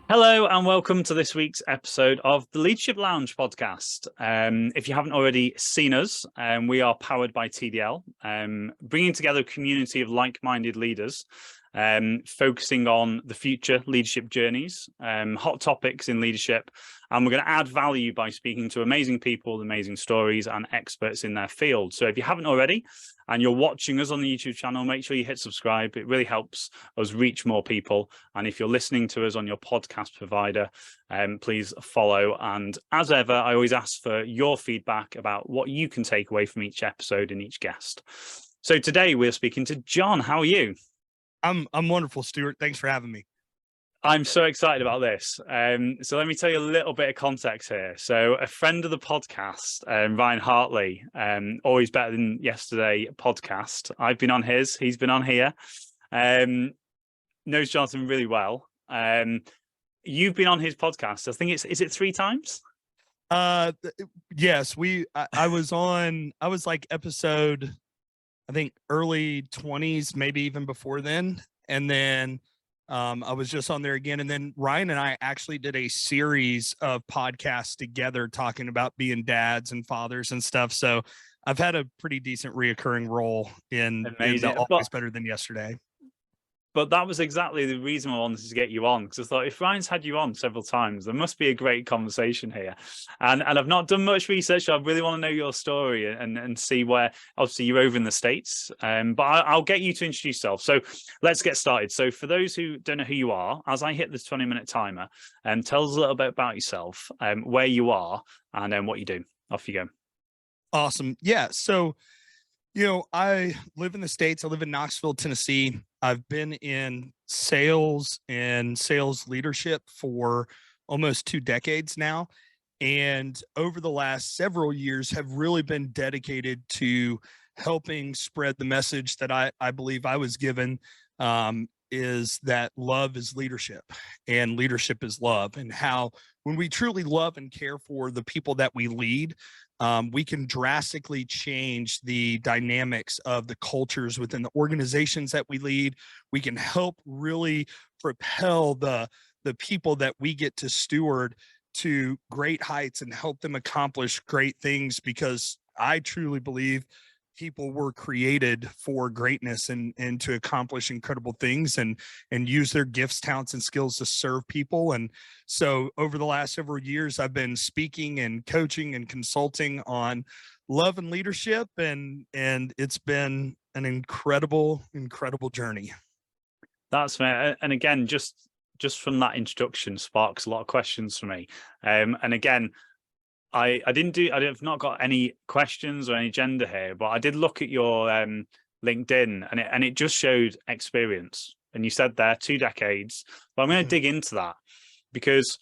Hello and welcome to this week's episode of the Leadership Lounge podcast. If you haven't already seen us, we are powered by TDL, bringing together a community of like-minded leaders, focusing on the future leadership journeys, hot topics in leadership, and we're going to add value by speaking to amazing people, amazing stories, and experts in their field. So if you haven't already, and you're watching us on the YouTube channel, make sure you hit subscribe. It really helps us reach more people. And if you're listening to us on your podcast provider, please follow. And as ever, I always ask for your feedback about what you can take away from each episode and each guest. So today we're speaking to John. How are you? I'm wonderful, Stuart. Thanks for having me. I'm so excited about this. So let me tell you a little bit of context here. So a friend of the podcast, Ryan Hartley, Always Better Than Yesterday podcast. I've been on his, he's been on here. Knows Jonathan really well. You've been on his podcast. I think is it 3 times? Yes, I was like episode, I think early 20s, maybe even before then. And then I was just on there again. And then Ryan and I actually did a series of podcasts together talking about being dads and fathers and stuff. So I've had a pretty decent reoccurring role in the Always Better Than Yesterday. But that was exactly the reason I wanted to get you on, because I thought if Ryan's had you on several times, there must be a great conversation here. And I've not done much research. So I really want to know your story and see where, obviously you're over in the States, but I'll get you to introduce yourself. So let's get started. So for those who don't know who you are, as I hit this 20-minute timer, tell us a little bit about yourself, where you are, and then what you do. Off you go. Awesome. Yeah. So, I live in the States. I live in Knoxville, Tennessee. I've been in sales and sales leadership for almost 2 decades now. And over the last several years have really been dedicated to helping spread the message that I believe I was given, is that love is leadership and leadership is love, and how when we truly love and care for the people that we lead, we can drastically change the dynamics of the cultures within the organizations that we lead. We can help really propel the people that we get to steward to great heights and help them accomplish great things, because I truly believe people were created for greatness and to accomplish incredible things and use their gifts, talents, and skills to serve people. And so over the last several years, I've been speaking and coaching and consulting on love and leadership, and it's been an incredible journey. That's fair. And again, just from that introduction sparks a lot of questions for me. And again, I've not got any questions or any agenda here, but I did look at your LinkedIn, and it just showed experience. And you said there 2 decades, but I'm going to dig into that, because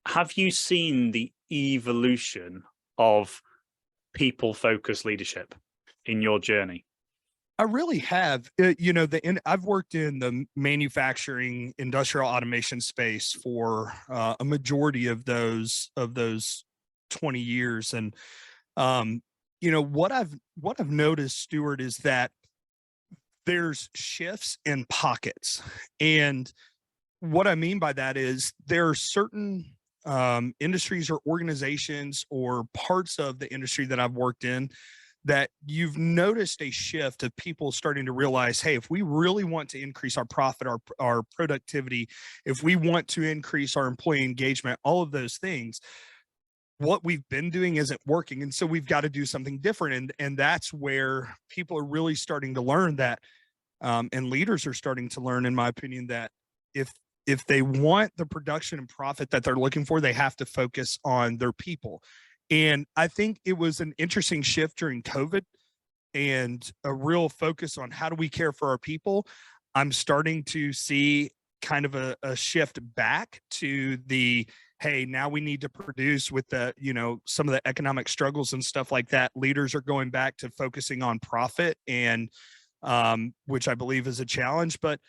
have you seen the evolution of people-focused leadership in your journey? I really have. I've worked in the manufacturing, industrial automation space for a majority of those 20 years. And what I've noticed, Stuart, is that there's shifts in pockets. And what I mean by that is there are certain industries or organizations or parts of the industry that I've worked in that you've noticed a shift of people starting to realize, hey, if we really want to increase our profit, our productivity, if we want to increase our employee engagement, all of those things, what we've been doing isn't working. And so we've got to do something different. And that's where people are really starting to learn that, and leaders are starting to learn, in my opinion, that if they want the production and profit that they're looking for, they have to focus on their people. And I think it was an interesting shift during COVID and a real focus on how do we care for our people. I'm starting to see kind of a shift back to the, hey, now we need to produce with the, some of the economic struggles and stuff like that. Leaders are going back to focusing on profit, and which I believe is a challenge, but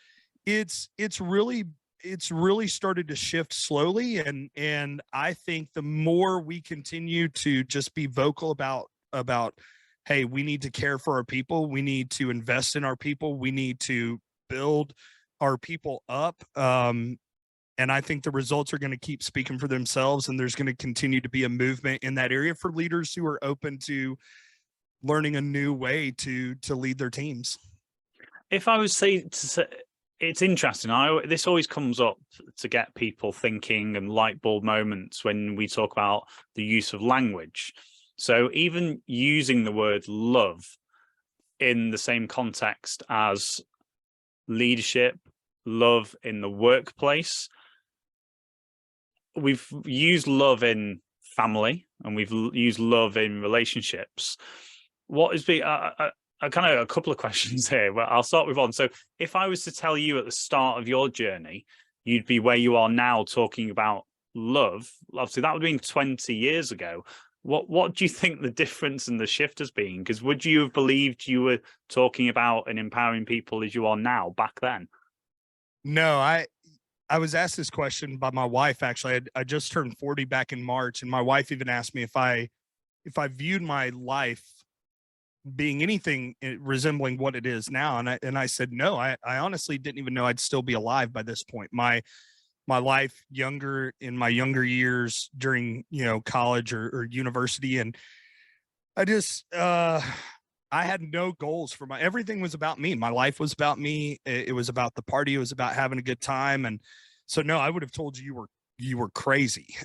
it's really started to shift slowly. And I think the more we continue to just be vocal about, hey, we need to care for our people, we need to invest in our people, we need to build our people up, I think the results are going to keep speaking for themselves, and there's going to continue to be a movement in that area for leaders who are open to learning a new way to lead their teams. If I was to say, it's interesting. This always comes up to get people thinking and light bulb moments when we talk about the use of language. So even using the word love in the same context as leadership, love in the workplace, we've used love in family and we've used love in relationships. What is the I kind of a couple of questions here, but I'll start with one. So if I was to tell you at the start of your journey, you'd be where you are now talking about love. Obviously, that would have been 20 years ago. What do you think the difference and the shift has been? Because would you have believed you were talking about and empowering people as you are now back then? No, I was asked this question by my wife. Actually, I just turned 40 back in March, and my wife even asked me if I viewed my life being anything resembling what it is now. And I said, no, I honestly didn't even know I'd still be alive by this point. My life in my younger years during, college or university. And I just, I had no goals for everything was about me. My life was about me. It was about the party. It was about having a good time. And so, no, I would have told you were crazy.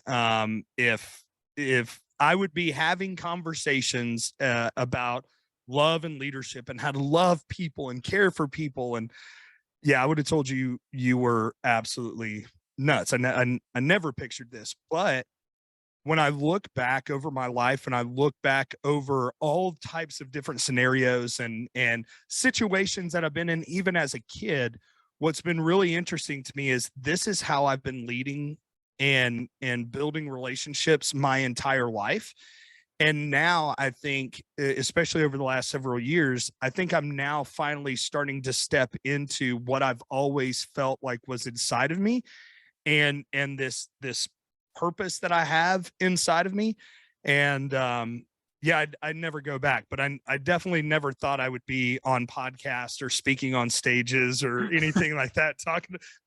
If I would be having conversations about love and leadership and how to love people and care for people. And yeah, I would have told you were absolutely nuts. I never pictured this, but when I look back over my life and I look back over all types of different scenarios and situations that I've been in, even as a kid, what's been really interesting to me is this is how I've been leading and building relationships my entire life. And now I think, especially over the last several years, I think I'm now finally starting to step into what I've always felt like was inside of me, and this purpose that I have inside of me. And yeah, I'd never go back, but I definitely never thought I would be on podcasts or speaking on stages or anything like that,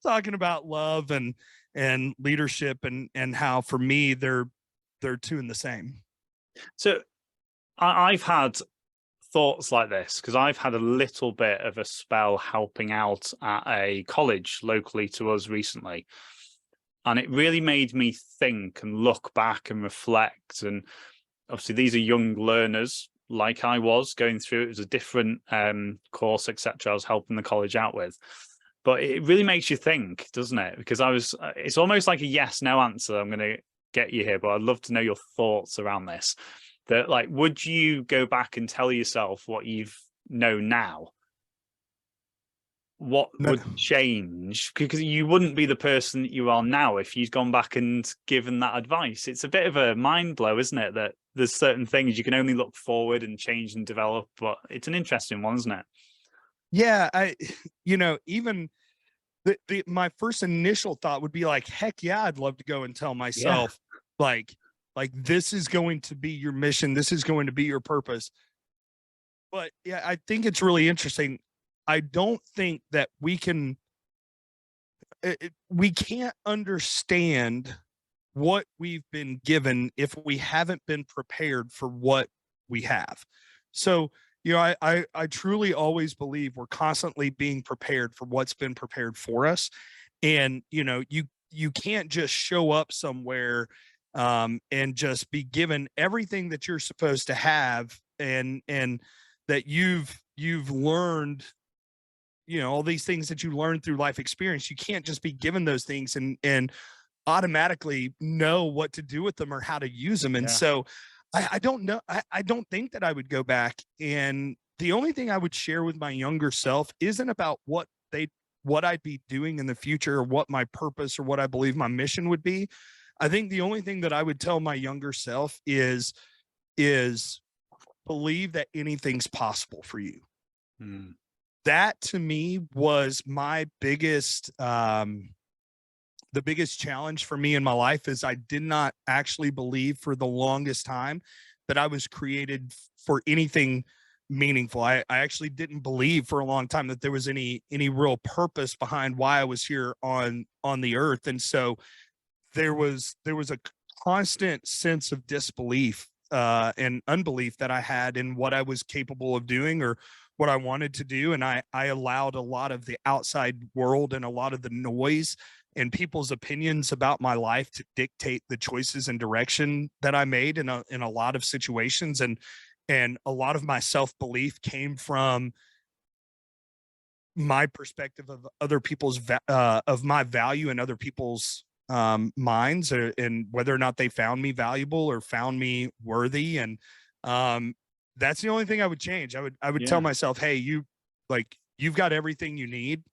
talking about love and leadership and how for me they're two in the same. So I've had thoughts like this because I've had a little bit of a spell helping out at a college locally to us recently. And it really made me think and look back and reflect. And obviously, these are young learners like I was going through. It was a different course, etc. I was helping the college out with. But it really makes you think, doesn't it? Because it's almost like a yes, no answer. I'm going to get you here, but I'd love to know your thoughts around this. That, like, would you go back and tell yourself what you've know now? What would change? Because you wouldn't be the person that you are now if you'd gone back and given that advice. It's a bit of a mind blow, isn't it? That there's certain things you can only look forward and change and develop, but it's an interesting one, isn't it? Yeah, even my first initial thought would be like, heck yeah, I'd love to go and tell myself like this is going to be your mission. This is going to be your purpose. But yeah, I think it's really interesting. I don't think that we can't understand what we've been given if we haven't been prepared for what we have. So, I truly always believe we're constantly being prepared for what's been prepared for us. And, you can't just show up somewhere and just be given everything that you're supposed to have and that you've learned, all these things that you learn through life experience. You can't just be given those things and automatically know what to do with them or how to use them. And so I don't know. I don't think that I would go back. And the only thing I would share with my younger self isn't about what I'd be doing in the future or what my purpose or what I believe my mission would be. I think the only thing that I would tell my younger self is believe that anything's possible for you. That to me was my biggest, the biggest challenge for me in my life is I did not actually believe for the longest time that I was created for anything meaningful. I actually didn't believe for a long time that there was any real purpose behind why I was here on the earth. And so there was a constant sense of disbelief and unbelief that I had in what I was capable of doing or what I wanted to do. And I allowed a lot of the outside world and a lot of the noise and people's opinions about my life to dictate the choices and direction that I made in a lot of situations. And a lot of my self-belief came from my perspective of other people's of my value in other people's minds, and whether or not they found me valuable or found me worthy. And that's the only thing I would change. I would tell myself, hey, you've got everything you need.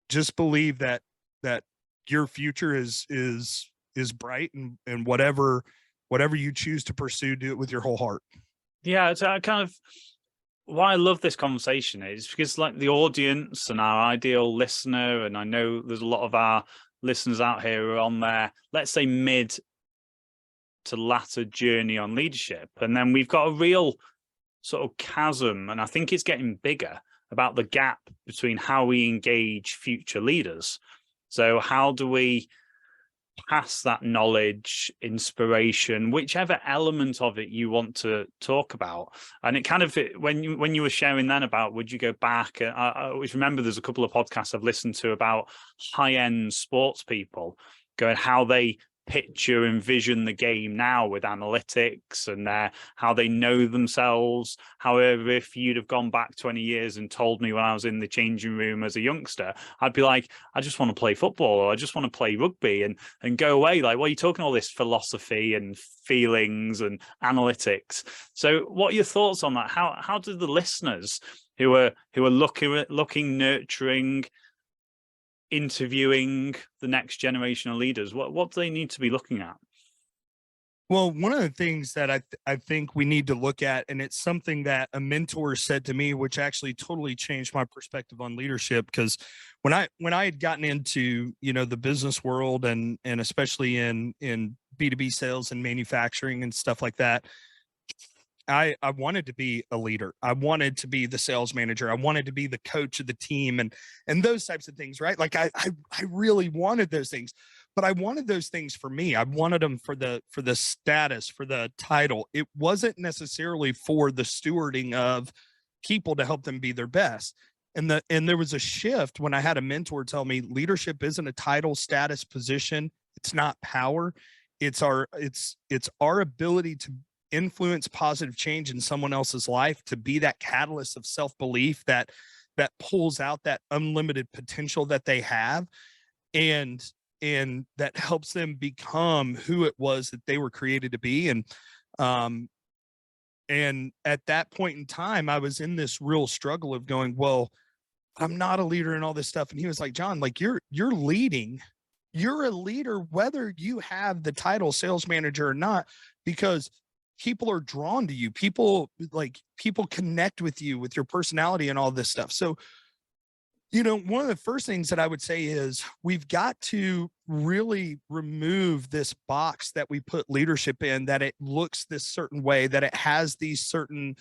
Just believe that your future is bright, and whatever you choose to pursue, do it with your whole heart. Yeah, it's kind of why I love this conversation is because like the audience and our ideal listener, and I know there's a lot of our listeners out here who are on their, let's say, mid to latter journey on leadership. And then we've got a real sort of chasm, and I think it's getting bigger, about the gap between how we engage future leaders. So how do we pass that knowledge, inspiration, whichever element of it you want to talk about? And it kind of, when you were sharing then about, would you go back? I always remember there's a couple of podcasts I've listened to about high-end sports people going how they picture and vision the game now with analytics and how they know themselves. However, if you'd have gone back 20 years and told me when I was in the changing room as a youngster, I'd be like, I just want to play football, or I just want to play rugby, and go away like, what are you talking all this philosophy and feelings and analytics? So what are your thoughts on that? How do the listeners who are looking, nurturing, interviewing the next generation of leaders, what do they need to be looking at? Well, one of the things that I think we need to look at, and it's something that a mentor said to me, which actually totally changed my perspective on leadership, because when I had gotten into, the business world and especially in B2B sales and manufacturing and stuff like that, I wanted to be a leader. I wanted to be the sales manager. I wanted to be the coach of the team and those types of things, right? Like I really wanted those things, but I wanted those things for me. I wanted them for the status, for the title. It wasn't necessarily for the stewarding of people to help them be their best. And there was a shift when I had a mentor tell me leadership isn't a title, status, position. It's not power. It's our ability to influence positive change in someone else's life, to be that catalyst of self-belief that pulls out that unlimited potential that they have, and that helps them become who it was that they were created to be. And at that point in time, I was in this real struggle of going, well, I'm not a leader and all this stuff. And he was like, John, like you're leading. You're a leader, whether you have the title sales manager or not, because people are drawn to you. People connect with you, with your personality and all this stuff. So, one of the first things that I would say is we've got to really remove this box that we put leadership in, that it looks this certain way, that it has these certain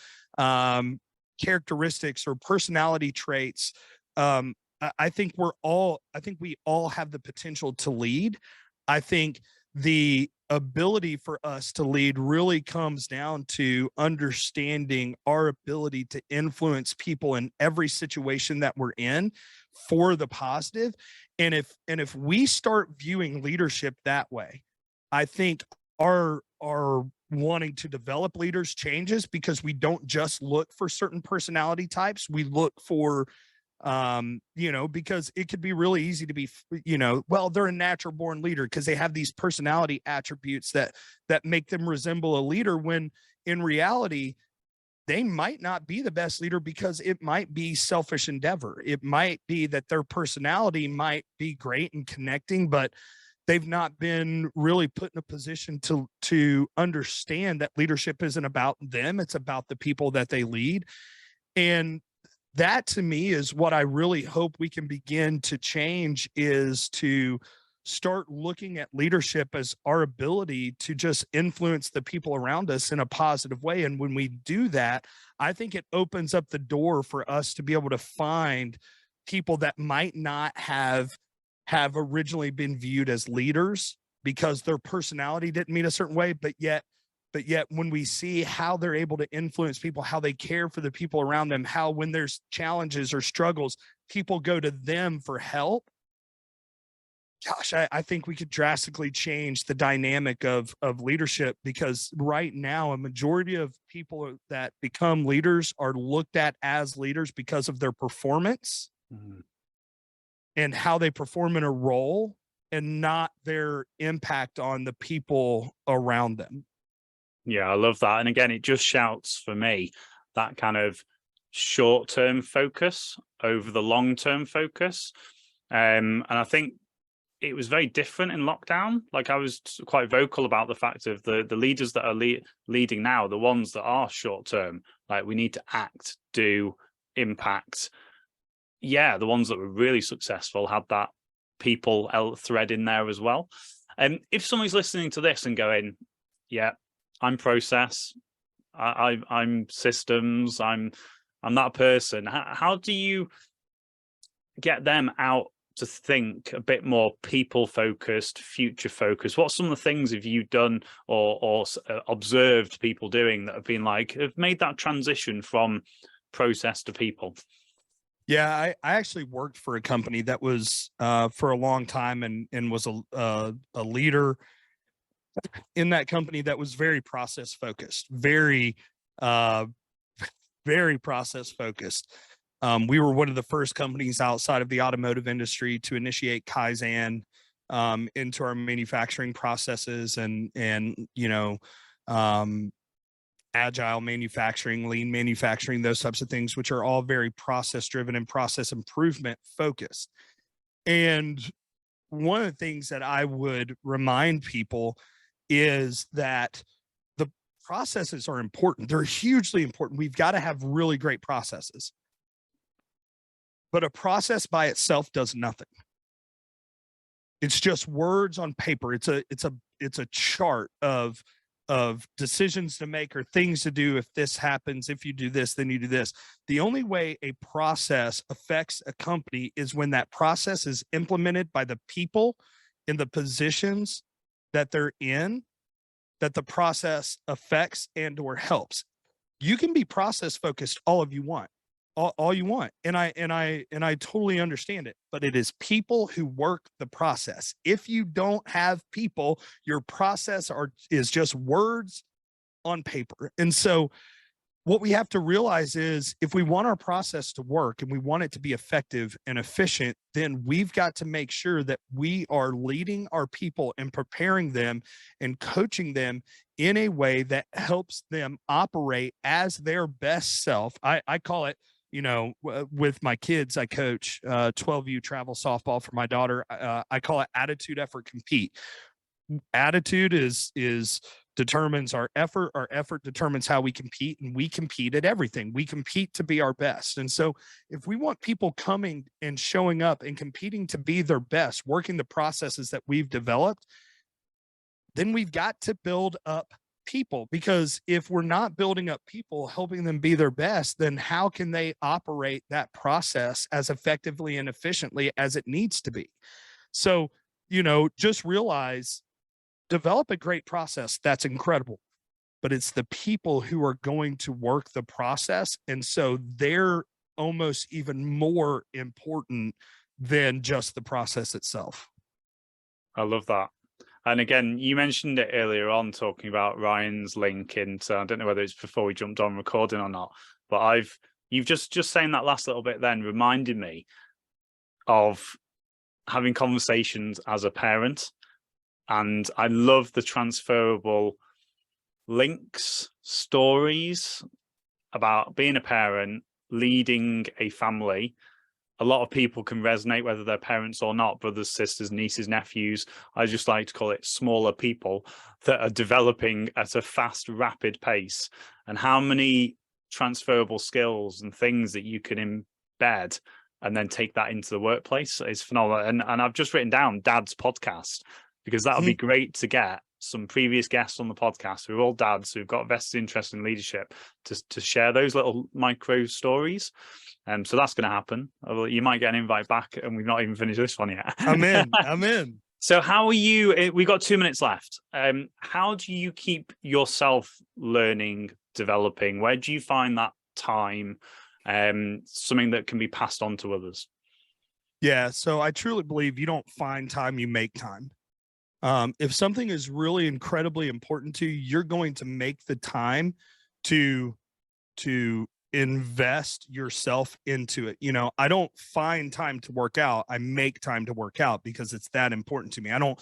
characteristics or personality traits. I think we all have the potential to lead. I think the ability for us to lead really comes down to understanding our ability to influence people in every situation that we're in for the positive. And if we start viewing leadership that way, I think our wanting to develop leaders changes, because we don't just look for certain personality types. We look for because it could be really easy to be, well, they're a natural born leader because they have these personality attributes that make them resemble a leader, when in reality, they might not be the best leader, because it might be selfish endeavor. It might be that their personality might be great in connecting, but they've not been really put in a position to understand that leadership isn't about them. It's about the people that they lead. And that, to me, is what I really hope we can begin to change, is to start looking at leadership as our ability to just influence the people around us in a positive way. And when we do that, I think it opens up the door for us to be able to find people that might not have originally been viewed as leaders because their personality didn't meet a certain way, but yet when we see how they're able to influence people, how they care for the people around them, how when there's challenges or struggles, people go to them for help. Gosh, I think we could drastically change the dynamic of leadership, because right now a majority of people that become leaders are looked at as leaders because of their performance and how they perform in a role, and not their impact on the people around them. Yeah, I love that. And again, it just shouts for me that kind of short-term focus over the long-term focus. And I think it was very different in lockdown. Like, I was quite vocal about the fact of the leaders that are leading now, the ones that are short-term, like, we need to act, do, impact. Yeah, the ones that were really successful had that people thread in there as well. And if somebody's listening to this and going, yeah, I'm process, I'm systems, I'm that person, how do you get them out to think a bit more people focused, future focused? What some of the things have you done or observed people doing that have been like, have made that transition from process to people? Yeah, I actually worked for a company that was for a long time and was a leader in that company that was very process focused, uh, very process focused. We were one of the first companies outside of the automotive industry to initiate Kaizen into our manufacturing processes, and agile manufacturing, lean manufacturing, those types of things, which are all very process driven and process improvement focused. And one of the things that I would remind people is that the processes are important. They're hugely important. We've got to have really great processes. But a process by itself does nothing. It's just words on paper. It's a chart of decisions to make or things to do. If this happens, if you do this, then you do this. The only way a process affects a company is when that process is implemented by the people in the positions that they're in, that the process affects and or helps. You can be process focused all you want, and I totally understand it, but it is people who work the process. If you don't have people, your process is just words on paper. And so what we have to realize is, if we want our process to work and we want it to be effective and efficient, then we've got to make sure that we are leading our people and preparing them and coaching them in a way that helps them operate as their best self. I call it, with my kids, I coach 12U travel softball for my daughter. I call it attitude, effort, compete. Attitude determines our effort determines how we compete, and we compete at everything. We compete to be our best. And so if we want people coming and showing up and competing to be their best, working the processes that we've developed, then we've got to build up people, because if we're not building up people, helping them be their best, then how can they operate that process as effectively and efficiently as it needs to be? So, just realize, develop a great process. That's incredible. But it's the people who are going to work the process. And so they're almost even more important than just the process itself. I love that. And again, you mentioned it earlier on, talking about Ryan's link into, I don't know whether it's before we jumped on recording or not, but you've just saying that last little bit then reminded me of having conversations as a parent. And I love the transferable links, stories about being a parent, leading a family. A lot of people can resonate, whether they're parents or not, brothers, sisters, nieces, nephews. I just like to call it smaller people that are developing at a fast, rapid pace. And how many transferable skills and things that you can embed and then take that into the workplace is phenomenal. And I've just written down Dad's podcast, because that would be great to get some previous guests on the podcast who are all dads who've got vested interest in leadership to share those little micro stories. So that's going to happen. You might get an invite back, and we've not even finished this one yet. I'm in. So how are you? We've got 2 minutes left. How do you keep yourself learning, developing? Where do you find that time? Something that can be passed on to others? Yeah. So I truly believe you don't find time, you make time. If something is really incredibly important to you, you're going to make the time to invest yourself into it. I don't find time to work out. I make time to work out because it's that important to me. I don't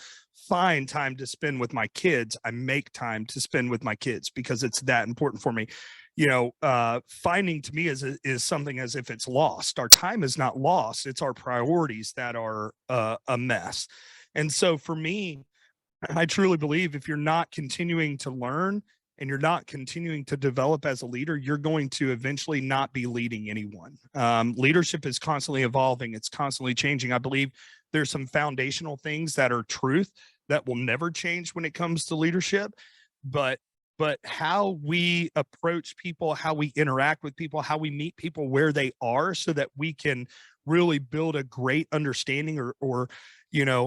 find time to spend with my kids. I make time to spend with my kids because it's that important for me. Finding to me is something as if it's lost. Our time is not lost. It's our priorities that are a mess. And so for me, I truly believe if you're not continuing to learn and you're not continuing to develop as a leader, you're going to eventually not be leading anyone. Leadership is constantly evolving. It's constantly changing. I believe there's some foundational things that are truth that will never change when it comes to leadership. But how we approach people, how we interact with people, how we meet people where they are so that we can really build a great understanding or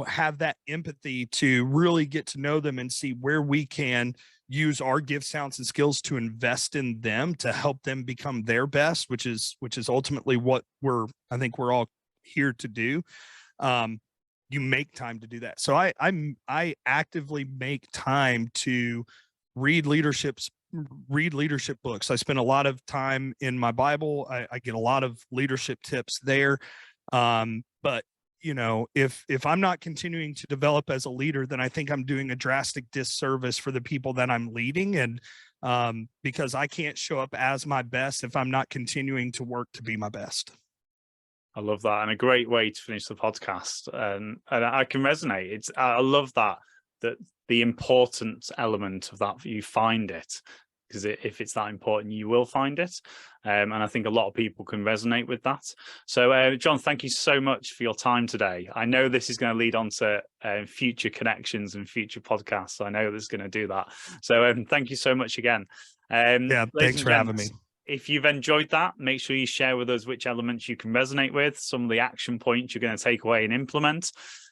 have that empathy to really get to know them and see where we can use our gifts, talents, and skills to invest in them to help them become their best, which is ultimately what I think we're all here to do. You make time to do that. So I actively make time to read leadership books. I spend a lot of time in my Bible. I get a lot of leadership tips there. But if I'm not continuing to develop as a leader, then I think I'm doing a drastic disservice for the people that I'm leading. And because I can't show up as my best if I'm not continuing to work to be my best. I love that, and a great way to finish the podcast. And I can resonate. I love that the important element of that, you find it, because if it's that important, you will find it. And I think a lot of people can resonate with that. So, John, thank you so much for your time today. I know this is going to lead on to future connections and future podcasts. I know this is going to do that. So thank you so much again. Yeah, thanks for having me. If you've enjoyed that, make sure you share with us which elements you can resonate with, some of the action points you're going to take away and implement.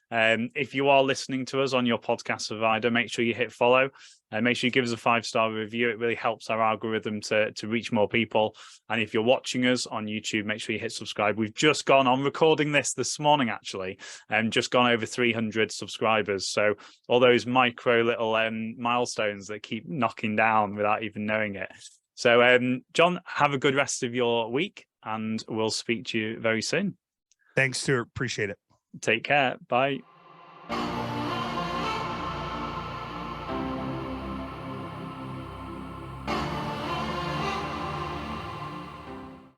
If you are listening to us on your podcast provider, make sure you hit follow and make sure you give us a 5-star review. It really helps our algorithm to reach more people. And if you're watching us on YouTube, make sure you hit subscribe. We've just gone on recording this morning, actually, and just gone over 300 subscribers. So all those micro little milestones that keep knocking down without even knowing it. So, John, have a good rest of your week, and we'll speak to you very soon. Thanks, Stuart. Appreciate it. Take care. Bye.